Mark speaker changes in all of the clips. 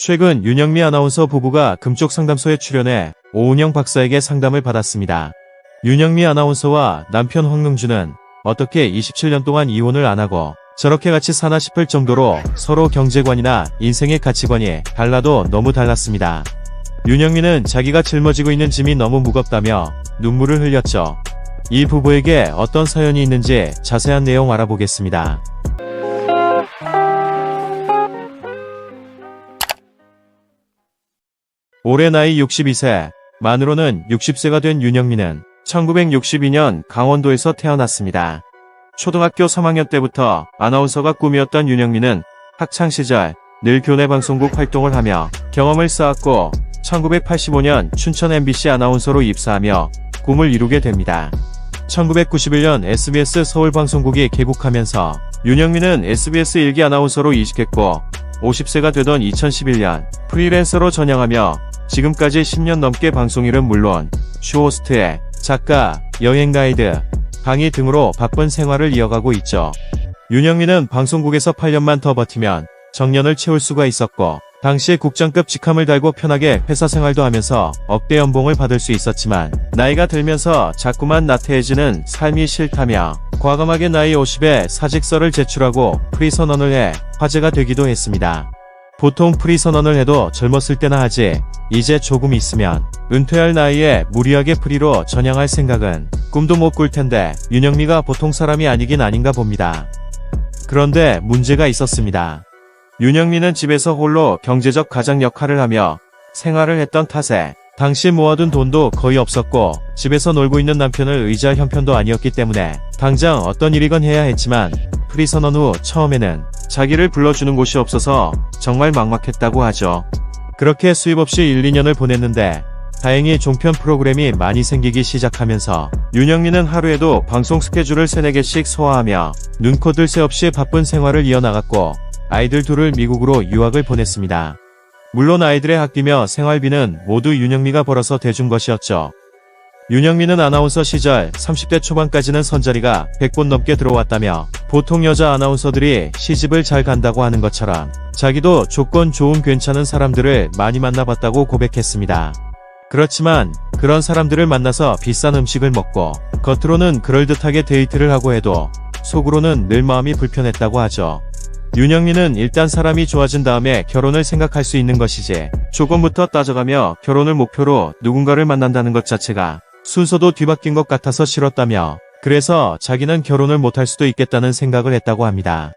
Speaker 1: 최근 윤영미 아나운서 부부가 금쪽 상담소에 출연해 오은영 박사에게 상담을 받았습니다. 윤영미 아나운서와 남편 황능주는 어떻게 27년 동안 이혼을 안 하고 저렇게 같이 사나 싶을 정도로 서로 경제관이나 인생의 가치관이 달라도 너무 달랐습니다. 윤영미는 자기가 짊어지고 있는 짐이 너무 무겁다며 눈물을 흘렸죠. 이 부부에게 어떤 사연이 있는지 자세한 내용 알아보겠습니다. 올해 나이 62세, 만으로는 60세가 된 윤영미는 1962년 강원도에서 태어났습니다. 초등학교 3학년 때부터 아나운서가 꿈이었던 윤영미는 학창시절 늘 교내방송국 활동을 하며 경험을 쌓았고 1985년 춘천 MBC 아나운서로 입사하며 꿈을 이루게 됩니다. 1991년 SBS 서울방송국이 개국하면서 윤영미는 SBS 일기 아나운서로 이직했고 50세가 되던 2011년 프리랜서로 전향하며 지금까지 10년 넘게 방송일은 물론 쇼호스트에 작가, 여행가이드, 강의 등으로 바쁜 생활을 이어가고 있죠. 윤영미는 방송국에서 8년만 더 버티면 정년을 채울 수가 있었고 당시 국장급 직함을 달고 편하게 회사 생활도 하면서 억대 연봉을 받을 수 있었지만 나이가 들면서 자꾸만 나태해지는 삶이 싫다며 과감하게 나이 50에 사직서를 제출하고 프리선언을 해 화제가 되기도 했습니다. 보통 프리선언을 해도 젊었을 때나 하지 이제 조금 있으면 은퇴할 나이에 무리하게 프리로 전향할 생각은 꿈도 못 꿀 텐데 윤영미가 보통 사람이 아니긴 아닌가 봅니다. 그런데 문제가 있었습니다. 윤영미는 집에서 홀로 경제적 가장 역할을 하며 생활을 했던 탓에 당시 모아둔 돈도 거의 없었고 집에서 놀고 있는 남편을 의지할 형편도 아니었기 때문에 당장 어떤 일이건 해야 했지만 프리선언 후 처음에는 자기를 불러주는 곳이 없어서 정말 막막했다고 하죠. 그렇게 수입 없이 1, 2년을 보냈는데 다행히 종편 프로그램이 많이 생기기 시작하면서 윤영미는 하루에도 방송 스케줄을 3, 4개씩 소화하며 눈코 뜰 새 없이 바쁜 생활을 이어나갔고 아이들 둘을 미국으로 유학을 보냈습니다. 물론 아이들의 학비며 생활비는 모두 윤영미가 벌어서 대준 것이었죠. 윤영미는 아나운서 시절 30대 초반까지는 선자리가 100번 넘게 들어왔다며 보통 여자 아나운서들이 시집을 잘 간다고 하는 것처럼 자기도 조건 좋은 괜찮은 사람들을 많이 만나봤다고 고백했습니다. 그렇지만 그런 사람들을 만나서 비싼 음식을 먹고 겉으로는 그럴듯하게 데이트를 하고 해도 속으로는 늘 마음이 불편했다고 하죠. 윤영미는 일단 사람이 좋아진 다음에 결혼을 생각할 수 있는 것이지 조건부터 따져가며 결혼을 목표로 누군가를 만난다는 것 자체가 순서도 뒤바뀐 것 같아서 싫었다며 그래서 자기는 결혼을 못할 수도 있겠다는 생각을 했다고 합니다.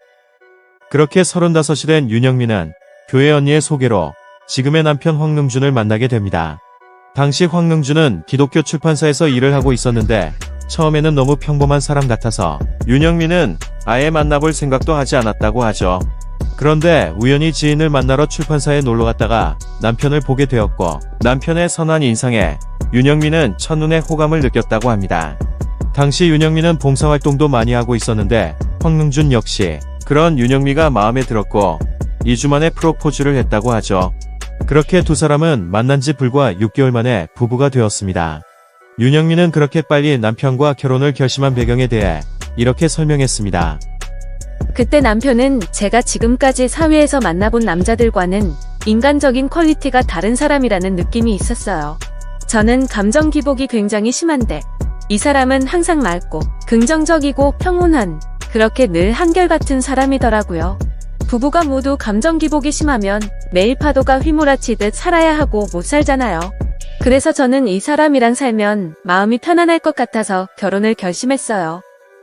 Speaker 1: 그렇게 35이 된 윤영미는 교회 언니의 소개로 지금의 남편 황능준을 만나게 됩니다. 당시 황능준은 기독교 출판사에서 일을 하고 있었는데 처음에는 너무 평범한 사람 같아서 윤영미는 아예 만나볼 생각도 하지 않았다고 하죠. 그런데 우연히 지인을 만나러 출판사에 놀러갔다가 남편을 보게 되었고 남편의 선한 인상에 윤영미는 첫눈에 호감을 느꼈다고 합니다. 당시 윤영미는 봉사활동도 많이 하고 있었는데 황능준 역시 그런 윤영미가 마음에 들었고 2주 만에 프로포즈를 했다고 하죠. 그렇게 두 사람은 만난 지 불과 6개월 만에 부부가 되었습니다. 윤영미는 그렇게 빨리 남편과 결혼을 결심한 배경에 대해 이렇게 설명했습니다.
Speaker 2: 그때 남편은 제가 지금까지 사회에서 만나본 남자들과는 인간적인 퀄리티가 다른 사람이라는 느낌이 있었어요. 저는 감정 기복이 굉장히 심한데 이 사람은 항상 맑고 긍정적이고 평온한 그렇게 늘 한결같은 사람이더라고요. 부부가 모두 감정 기복이 심하면 매일 파도가 휘몰아치듯 살아야 하고 못 살잖아요. 그래서 저는 이 사람이랑 살면 마음이 편안할 것 같아서 결혼을 결심했어요.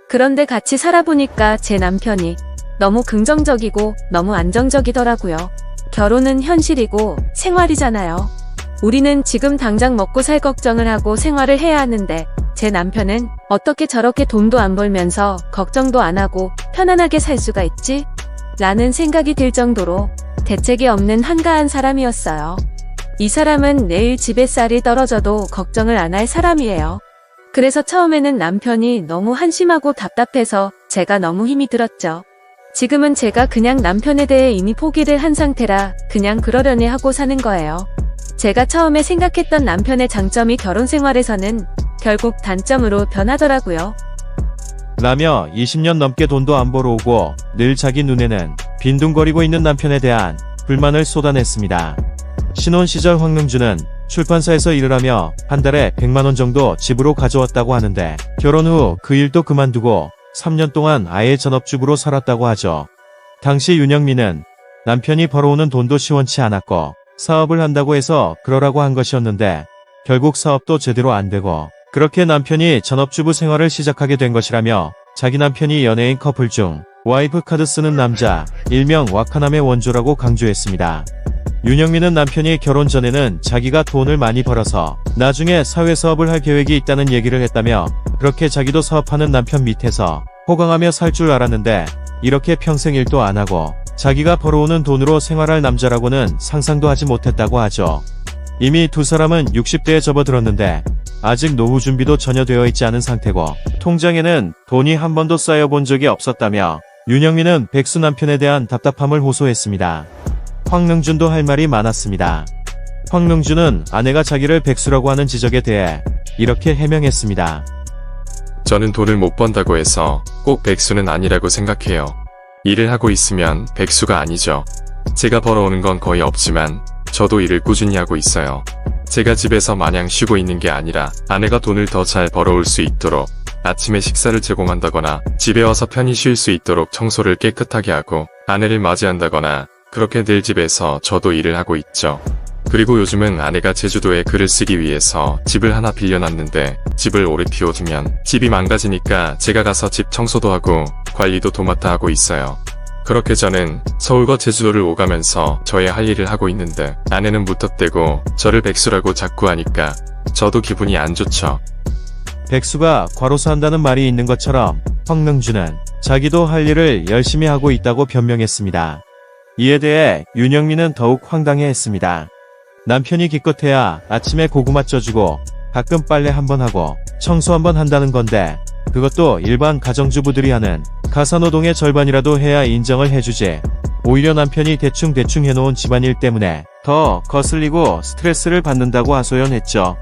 Speaker 2: 그런데 같이 살아보니까 제 남편이 너무 긍정적이고 너무 안정적이더라고요. 결혼은 현실이고 생활이잖아요. 우리는 지금 당장 먹고 살 걱정을 하고 생활을 해야 하는데 제 남편은 어떻게 저렇게 돈도 안 벌면서 걱정도 안 하고 편안하게 살 수가 있지? 라는 생각이 들 정도로 대책이 없는 한가한 사람이었어요. 이 사람은 내일 집에 쌀이 떨어져도 걱정을 안 할 사람이에요. 그래서 처음에는 남편이 너무 한심하고 답답해서 제가 너무 힘이 들었죠. 지금은 제가 그냥 남편에 대해 이미 포기를 한 상태라 그냥 그러려니 하고 사는 거예요. 제가 처음에 생각했던 남편의 장점이 결혼 생활에서는 결국 단점으로 변하더라고요.
Speaker 1: 라며 20년 넘게 돈도 안 벌어오고 늘 자기 눈에는 빈둥거리고 있는 남편에 대한 불만을 쏟아냈습니다. 신혼 시절 황능주는 출판사에서 일을 하며 한 달에 100만원 정도 집으로 가져왔다고 하는데 결혼 후 그 일도 그만두고 3년 동안 아예 전업주부로 살았다고 하죠. 당시 윤영미는 남편이 벌어오는 돈도 시원치 않았고 사업을 한다고 해서 그러라고 한 것이었는데 결국 사업도 제대로 안 되고 그렇게 남편이 전업주부 생활을 시작하게 된 것이라며 자기 남편이 연예인 커플 중 와이프 카드 쓰는 남자, 일명 와카남의 원조라고 강조했습니다. 윤영미는 남편이 결혼 전에는 자기가 돈을 많이 벌어서 나중에 사회사업을 할 계획이 있다는 얘기를 했다며 그렇게 자기도 사업하는 남편 밑에서 호강하며 살 줄 알았는데 이렇게 평생 일도 안 하고 자기가 벌어오는 돈으로 생활할 남자라고는 상상도 하지 못했다고 하죠. 이미 두 사람은 60대에 접어들었는데 아직 노후 준비도 전혀 되어 있지 않은 상태고 통장에는 돈이 한 번도 쌓여본 적이 없었다며 윤영미는 백수 남편에 대한 답답함을 호소했습니다. 황능준도 할 말이 많았습니다. 황능준은 아내가 자기를 백수라고 하는 지적에 대해 이렇게 해명했습니다.
Speaker 3: 저는 돈을 못 번다고 해서 꼭 백수는 아니라고 생각해요. 일을 하고 있으면 백수가 아니죠. 제가 벌어오는 건 거의 없지만 저도 일을 꾸준히 하고 있어요. 제가 집에서 마냥 쉬고 있는 게 아니라 아내가 돈을 더 잘 벌어올 수 있도록 아침에 식사를 제공한다거나 집에 와서 편히 쉴 수 있도록 청소를 깨끗하게 하고 아내를 맞이한다거나 그렇게 늘 집에서 저도 일을 하고 있죠. 그리고 요즘은 아내가 제주도에 글을 쓰기 위해서 집을 하나 빌려놨는데 집을 오래 비워두면 집이 망가지니까 제가 가서 집 청소도 하고 관리도 도맡아 하고 있어요. 그렇게 저는 서울과 제주도를 오가면서 저의 할 일을 하고 있는데 아내는 무턱대고 저를 백수라고 자꾸 하니까 저도 기분이 안 좋죠.
Speaker 1: 백수가 과로사 한다는 말이 있는 것처럼 황능주는 자기도 할 일을 열심히 하고 있다고 변명했습니다. 이에 대해 윤영미는 더욱 황당해했습니다. 남편이 기껏해야 아침에 고구마 쪄주고 가끔 빨래 한번 하고 청소 한번 한다는 건데 그것도 일반 가정주부들이 하는 가사노동의 절반이라도 해야 인정을 해주지. 오히려 남편이 대충 해놓은 집안일 때문에 더 거슬리고 스트레스를 받는다고 하소연했죠.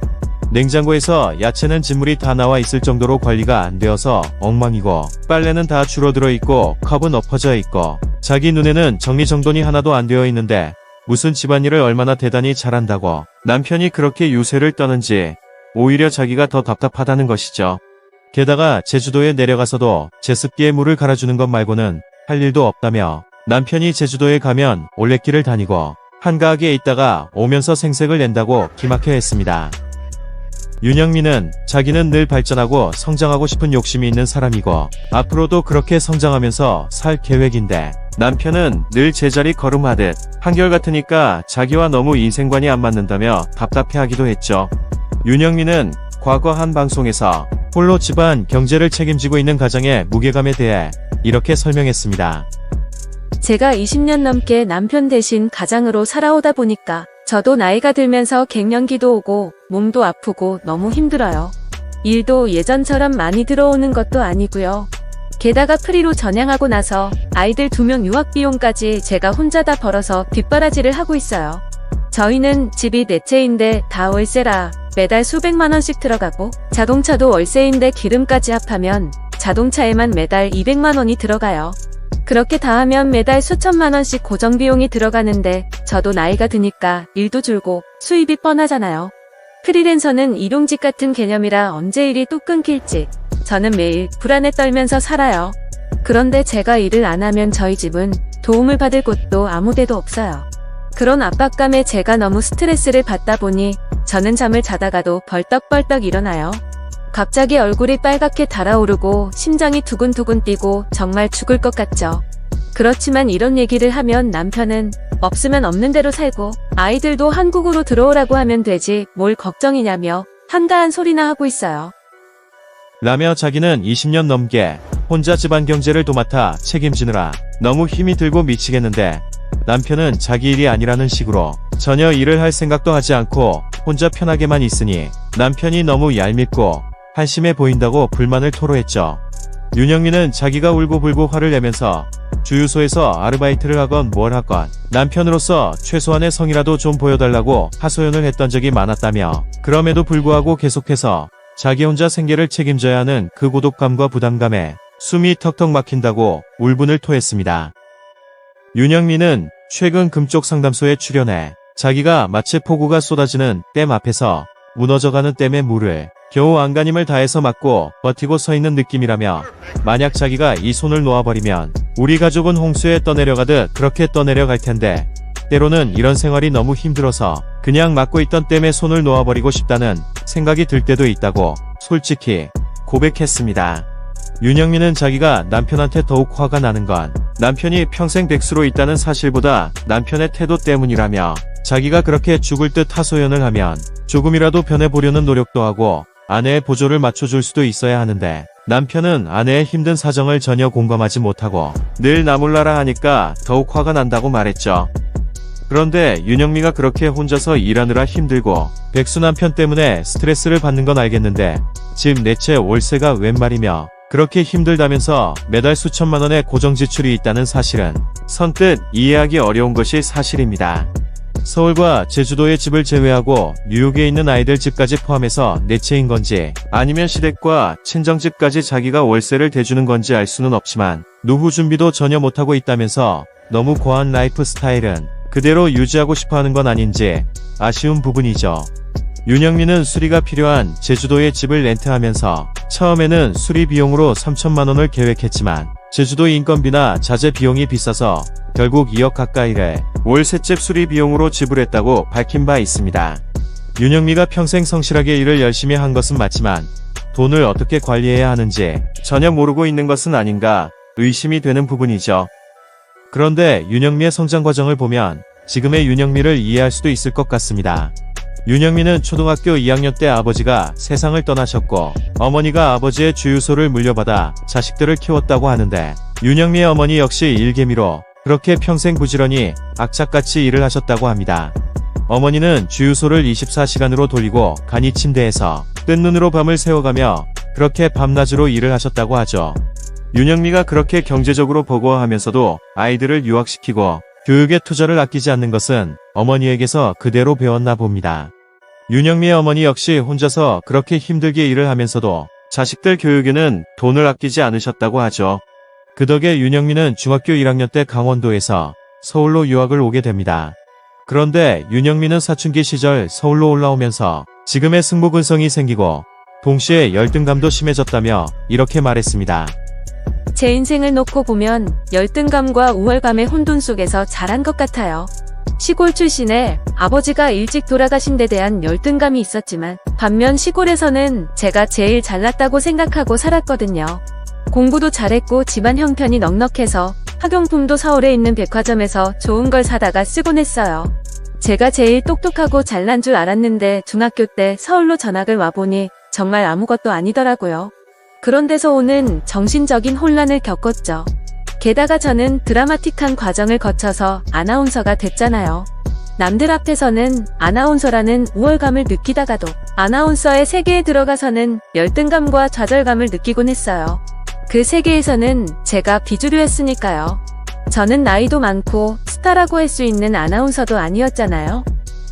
Speaker 1: 냉장고에서 야채는 진물이 다 나와 있을 정도로 관리가 안 되어서 엉망이고 빨래는 다 줄어들어 있고 컵은 엎어져 있고 자기 눈에는 정리정돈이 하나도 안 되어 있는데 무슨 집안일을 얼마나 대단히 잘한다고 남편이 그렇게 유세를 떠는지 오히려 자기가 더 답답하다는 것이죠. 게다가 제주도에 내려가서도 제습기에 물을 갈아주는 것 말고는 할 일도 없다며 남편이 제주도에 가면 올레길을 다니고 한가하게 있다가 오면서 생색을 낸다고 기막혀 했습니다. 윤영미는 자기는 늘 발전하고 성장하고 싶은 욕심이 있는 사람이고 앞으로도 그렇게 성장하면서 살 계획인데 남편은 늘 제자리 걸음하듯 한결같으니까 자기와 너무 인생관이 안 맞는다며 답답해하기도 했죠. 윤영미는 과거 한 방송에서 홀로 집안 경제를 책임지고 있는 가장의 무게감에 대해 이렇게 설명했습니다.
Speaker 2: 제가 20년 넘게 남편 대신 가장으로 살아오다 보니까 저도 나이가 들면서 갱년기도 오고 몸도 아프고 너무 힘들어요. 일도 예전처럼 많이 들어오는 것도 아니고요. 게다가 프리로 전향하고 나서 아이들 2명 유학 비용까지 제가 혼자 다 벌어서 뒷바라지를 하고 있어요. 저희는 집이 4채인데 다 월세라 매달 수백만 원씩 들어가고 자동차도 월세인데 기름까지 합하면 자동차에만 매달 200만 원이 들어가요. 그렇게 다 하면 매달 수천만 원씩 고정비용이 들어가는데 저도 나이가 드니까 일도 줄고 수입이 뻔하잖아요. 프리랜서는 일용직 같은 개념이라 언제 일이 또 끊길지 저는 매일 불안에 떨면서 살아요. 그런데 제가 일을 안 하면 저희 집은 도움을 받을 곳도 아무 데도 없어요. 그런 압박감에 제가 너무 스트레스를 받다 보니 저는 잠을 자다가도 벌떡벌떡 일어나요. 갑자기 얼굴이 빨갛게 달아오르고 심장이 두근두근 뛰고 정말 죽을 것 같죠. 그렇지만 이런 얘기를 하면 남편은 없으면 없는 대로 살고 아이들도 한국으로 들어오라고 하면 되지 뭘 걱정이냐며 한가한 소리나 하고 있어요.
Speaker 1: 라며 자기는 20년 넘게 혼자 집안 경제를 도맡아 책임지느라 너무 힘이 들고 미치겠는데 남편은 자기 일이 아니라는 식으로 전혀 일을 할 생각도 하지 않고 혼자 편하게만 있으니 남편이 너무 얄밉고 한심해 보인다고 불만을 토로했죠. 윤영미는 자기가 울고불고 화를 내면서 주유소에서 아르바이트를 하건 뭘 하건 남편으로서 최소한의 성이라도 좀 보여달라고 하소연을 했던 적이 많았다며 그럼에도 불구하고 계속해서 자기 혼자 생계를 책임져야 하는 그 고독감과 부담감에 숨이 턱턱 막힌다고 울분을 토했습니다. 윤영미는 최근 금쪽 상담소에 출연해 자기가 마치 폭우가 쏟아지는 댐 앞에서 무너져가는 댐의 물을 겨우 안간힘을 다해서 막고 버티고 서 있는 느낌이라며, 만약 자기가 이 손을 놓아버리면 우리 가족은 홍수에 떠내려가듯 그렇게 떠내려갈 텐데 때로는 이런 생활이 너무 힘들어서 그냥 막고 있던 댐에 손을 놓아버리고 싶다는 생각이 들 때도 있다고 솔직히 고백했습니다. 윤영미는 자기가 남편한테 더욱 화가 나는 건 남편이 평생 백수로 있다는 사실보다 남편의 태도 때문이라며, 자기가 그렇게 죽을 듯 하소연을 하면 조금이라도 변해보려는 노력도 하고 아내의 보조를 맞춰줄 수도 있어야 하는데, 남편은 아내의 힘든 사정을 전혀 공감하지 못하고 늘 나몰라라 하니까 더욱 화가 난다고 말했죠. 그런데 윤영미가 그렇게 혼자서 일하느라 힘들고 백수 남편 때문에 스트레스를 받는 건 알겠는데 집 내채 월세가 웬 말이며 그렇게 힘들다면서 매달 수천만 원의 고정 지출이 있다는 사실은 선뜻 이해하기 어려운 것이 사실입니다. 서울과 제주도의 집을 제외하고 뉴욕에 있는 아이들 집까지 포함해서 내채인 건지 아니면 시댁과 친정집까지 자기가 월세를 대주는 건지 알 수는 없지만 노후 준비도 전혀 못하고 있다면서 너무 고한 라이프 스타일은 그대로 유지하고 싶어하는 건 아닌지 아쉬운 부분이죠. 윤영미는 수리가 필요한 제주도의 집을 렌트하면서 처음에는 수리 비용으로 3천만 원을 계획했지만 제주도 인건비나 자재 비용이 비싸서 결국 2억 가까이를 월세집 수리 비용으로 지불했다고 밝힌 바 있습니다. 윤영미가 평생 성실하게 일을 열심히 한 것은 맞지만 돈을 어떻게 관리해야 하는지 전혀 모르고 있는 것은 아닌가 의심이 되는 부분이죠. 그런데 윤영미의 성장 과정을 보면 지금의 윤영미를 이해할 수도 있을 것 같습니다. 윤영미는 초등학교 2학년 때 아버지가 세상을 떠나셨고 어머니가 아버지의 주유소를 물려받아 자식들을 키웠다고 하는데, 윤영미의 어머니 역시 일개미로 그렇게 평생 부지런히 악착같이 일을 하셨다고 합니다. 어머니는 주유소를 24시간으로 돌리고 간이 침대에서 뜬 눈으로 밤을 새워가며 그렇게 밤낮으로 일을 하셨다고 하죠. 윤영미가 그렇게 경제적으로 버거워하면서도 아이들을 유학시키고 교육에 투자를 아끼지 않는 것은 어머니에게서 그대로 배웠나 봅니다. 윤영미의 어머니 역시 혼자서 그렇게 힘들게 일을 하면서도 자식들 교육에는 돈을 아끼지 않으셨다고 하죠. 그 덕에 윤영미는 중학교 1학년 때 강원도에서 서울로 유학을 오게 됩니다. 그런데 윤영미는 사춘기 시절 서울로 올라오면서 지금의 승모근성이 생기고 동시에 열등감도 심해졌다며 이렇게 말했습니다.
Speaker 2: 제 인생을 놓고 보면 열등감과 우월감의 혼돈 속에서 자란 것 같아요. 시골 출신에 아버지가 일찍 돌아가신 데 대한 열등감이 있었지만 반면 시골에서는 제가 제일 잘났다고 생각하고 살았거든요. 공부도 잘했고 집안 형편이 넉넉해서 학용품도 서울에 있는 백화점에서 좋은 걸 사다가 쓰곤 했어요. 제가 제일 똑똑하고 잘난 줄 알았는데 중학교 때 서울로 전학을 와보니 정말 아무것도 아니더라고요. 그런 데서 오는 정신적인 혼란을 겪었죠. 게다가 저는 드라마틱한 과정을 거쳐서 아나운서가 됐잖아요. 남들 앞에서는 아나운서라는 우월감을 느끼다가도 아나운서의 세계에 들어가서는 열등감과 좌절감을 느끼곤 했어요. 그 세계에서는 제가 비주류였으니까요. 저는 나이도 많고 스타라고 할 수 있는 아나운서도 아니었잖아요.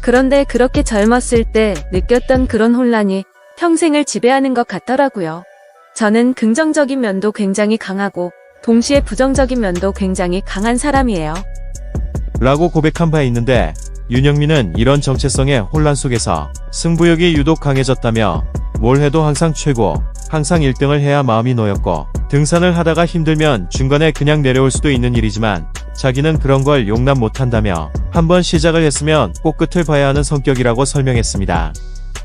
Speaker 2: 그런데 그렇게 젊었을 때 느꼈던 그런 혼란이 평생을 지배하는 것 같더라고요. 저는 긍정적인 면도 굉장히 강하고 동시에 부정적인 면도 굉장히 강한 사람이에요.
Speaker 1: 라고 고백한 바 있는데, 윤영미는 이런 정체성의 혼란 속에서 승부욕이 유독 강해졌다며 뭘 해도 항상 최고, 항상 1등을 해야 마음이 놓였고 등산을 하다가 힘들면 중간에 그냥 내려올 수도 있는 일이지만 자기는 그런 걸 용납 못한다며 한번 시작을 했으면 꼭 끝을 봐야 하는 성격이라고 설명했습니다.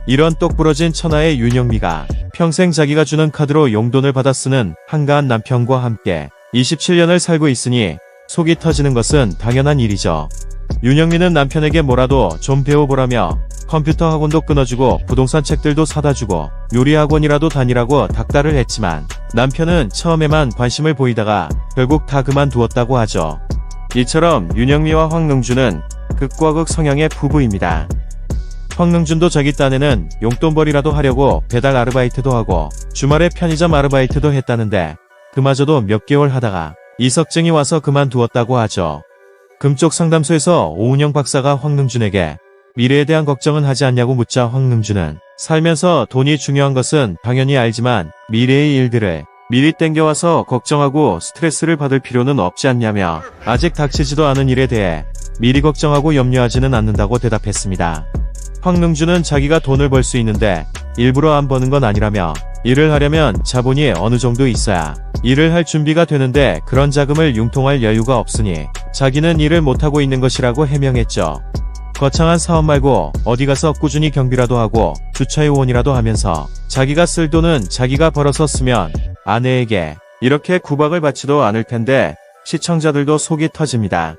Speaker 1: 이런 똑부러진 천하의 윤영미가 평생 자기가 주는 카드로 용돈을 받아 쓰는 한가한 남편과 함께 27년을 살고 있으니 속이 터지는 것은 당연한 일이죠. 윤영미는 남편에게 뭐라도 좀 배워보라며 컴퓨터 학원도 끊어주고 부동산 책들도 사다주고 요리 학원이라도 다니라고 닥달을 했지만 남편은 처음에만 관심을 보이다가 결국 다 그만두었다고 하죠. 이처럼 윤영미와 황능준은 극과 극 성향의 부부입니다. 황능준도 자기 딴에는 용돈벌이라도 하려고 배달 아르바이트도 하고 주말에 편의점 아르바이트도 했다는데 그마저도 몇 개월 하다가 이석증이 와서 그만두었다고 하죠. 금쪽 상담소에서 오은영 박사가 황능준에게 미래에 대한 걱정은 하지 않냐고 묻자 황능준은 살면서 돈이 중요한 것은 당연히 알지만 미래의 일들을 미리 땡겨와서 걱정하고 스트레스를 받을 필요는 없지 않냐며 아직 닥치지도 않은 일에 대해 미리 걱정하고 염려하지는 않는다고 대답했습니다. 황능주는 자기가 돈을 벌 수 있는데 일부러 안 버는 건 아니라며 일을 하려면 자본이 어느 정도 있어야 일을 할 준비가 되는데 그런 자금을 융통할 여유가 없으니 자기는 일을 못하고 있는 것이라고 해명했죠. 거창한 사업 말고 어디 가서 꾸준히 경비라도 하고 주차요원이라도 하면서 자기가 쓸 돈은 자기가 벌어서 쓰면 아내에게 이렇게 구박을 받지도 않을 텐데 시청자들도 속이 터집니다.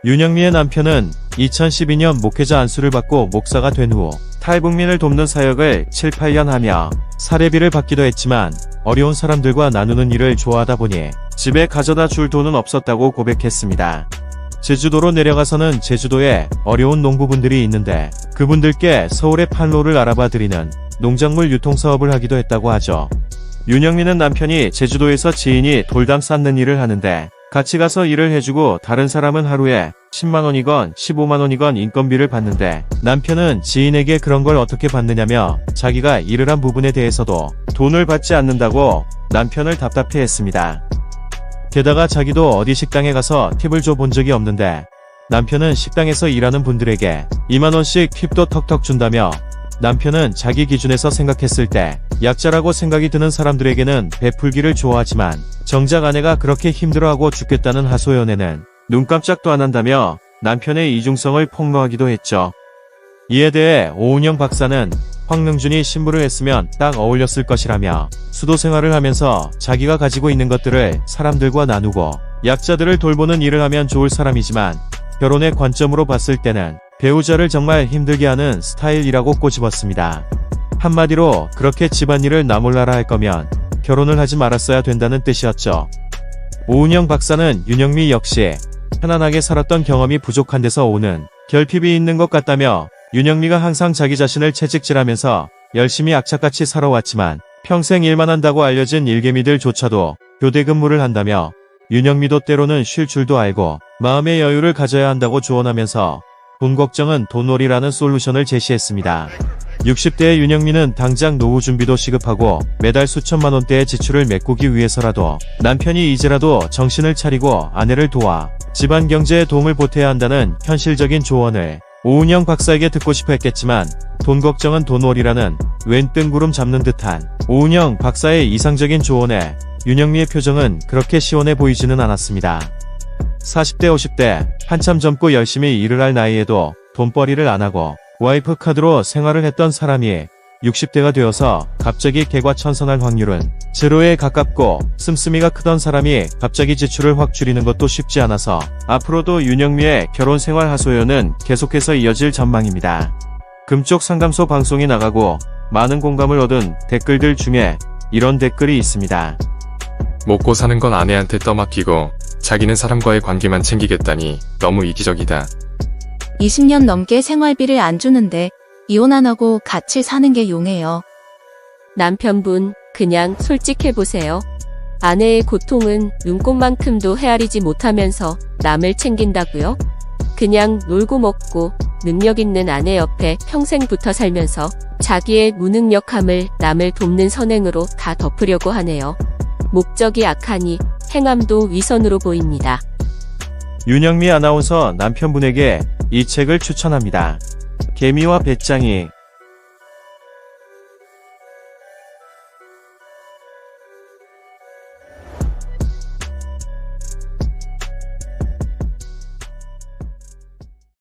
Speaker 1: 윤영미의 남편은 2012년 목회자 안수를 받고 목사가 된 후 탈북민을 돕는 사역을 7, 8년 하며 사례비를 받기도 했지만 어려운 사람들과 나누는 일을 좋아하다 보니 집에 가져다 줄 돈은 없었다고 고백했습니다. 제주도로 내려가서는 제주도에 어려운 농부분들이 있는데 그분들께 서울의 판로를 알아봐 드리는 농작물 유통사업을 하기도 했다고 하죠. 윤영미는 남편이 제주도에서 지인이 돌담 쌓는 일을 하는데 같이 가서 일을 해주고 다른 사람은 하루에 10만원이건 15만원이건 인건비를 받는데 남편은 지인에게 그런 걸 어떻게 받느냐며 자기가 일을 한 부분에 대해서도 돈을 받지 않는다고 남편을 답답해했습니다. 게다가 자기도 어디 식당에 가서 팁을 줘 본 적이 없는데 남편은 식당에서 일하는 분들에게 2만원씩 팁도 턱턱 준다며 남편은 자기 기준에서 생각했을 때 약자라고 생각이 드는 사람들에게는 베풀기를 좋아하지만 정작 아내가 그렇게 힘들어하고 죽겠다는 하소연에는 눈 깜짝도 안 한다며 남편의 이중성을 폭로하기도 했죠. 이에 대해 오은영 박사는 황능준이 신부를 했으면 딱 어울렸을 것이라며 수도 생활을 하면서 자기가 가지고 있는 것들을 사람들과 나누고 약자들을 돌보는 일을 하면 좋을 사람이지만 결혼의 관점으로 봤을 때는 배우자를 정말 힘들게 하는 스타일이라고 꼬집었습니다. 한마디로 그렇게 집안일을 나 몰라라 할 거면 결혼을 하지 말았어야 된다는 뜻이었죠. 오은영 박사는 윤영미 역시 편안하게 살았던 경험이 부족한 데서 오는 결핍이 있는 것 같다며 윤영미가 항상 자기 자신을 채찍질하면서 열심히 악착같이 살아왔지만 평생 일만 한다고 알려진 일개미들조차도 교대 근무를 한다며 윤영미도 때로는 쉴 줄도 알고 마음의 여유를 가져야 한다고 조언하면서 돈 걱정은 돈놀이라는 솔루션을 제시했습니다. 60대의 윤영미는 당장 노후 준비도 시급하고 매달 수천만 원대의 지출을 메꾸기 위해서라도 남편이 이제라도 정신을 차리고 아내를 도와 집안 경제에 도움을 보태야 한다는 현실적인 조언을 오은영 박사에게 듣고 싶어 했겠지만 돈 걱정은 돈놀이라는 웬 뜬구름 잡는 듯한 오은영 박사의 이상적인 조언에 윤영미의 표정은 그렇게 시원해 보이지는 않았습니다. 40대 50대 한참 젊고 열심히 일을 할 나이에도 돈벌이를 안하고 와이프 카드로 생활을 했던 사람이 60대가 되어서 갑자기 개과천선할 확률은 제로에 가깝고 씀씀이가 크던 사람이 갑자기 지출을 확 줄이는 것도 쉽지 않아서 앞으로도 윤영미의 결혼 생활 하소연은 계속해서 이어질 전망입니다. 금쪽 상담소 방송이 나가고 많은 공감을 얻은 댓글들 중에 이런 댓글이 있습니다.
Speaker 3: 먹고 사는 건 아내한테 떠맡기고 자기는 사람과의 관계만 챙기겠다니 너무 이기적이다.
Speaker 4: 20년 넘게 생활비를 안 주는데 이혼 안 하고 같이 사는 게 용해요.
Speaker 2: 남편분, 그냥 솔직해보세요. 아내의 고통은 눈꽃만큼도 헤아리지 못하면서 남을 챙긴다고요? 그냥 놀고 먹고 능력 있는 아내 옆에 평생 붙어 살면서 자기의 무능력함을 남을 돕는 선행으로 다 덮으려고 하네요. 목적이 악하니 행함도 위선으로 보입니다.
Speaker 1: 윤영미 아나운서 남편분에게 이 책을 추천합니다. 개미와 배짱이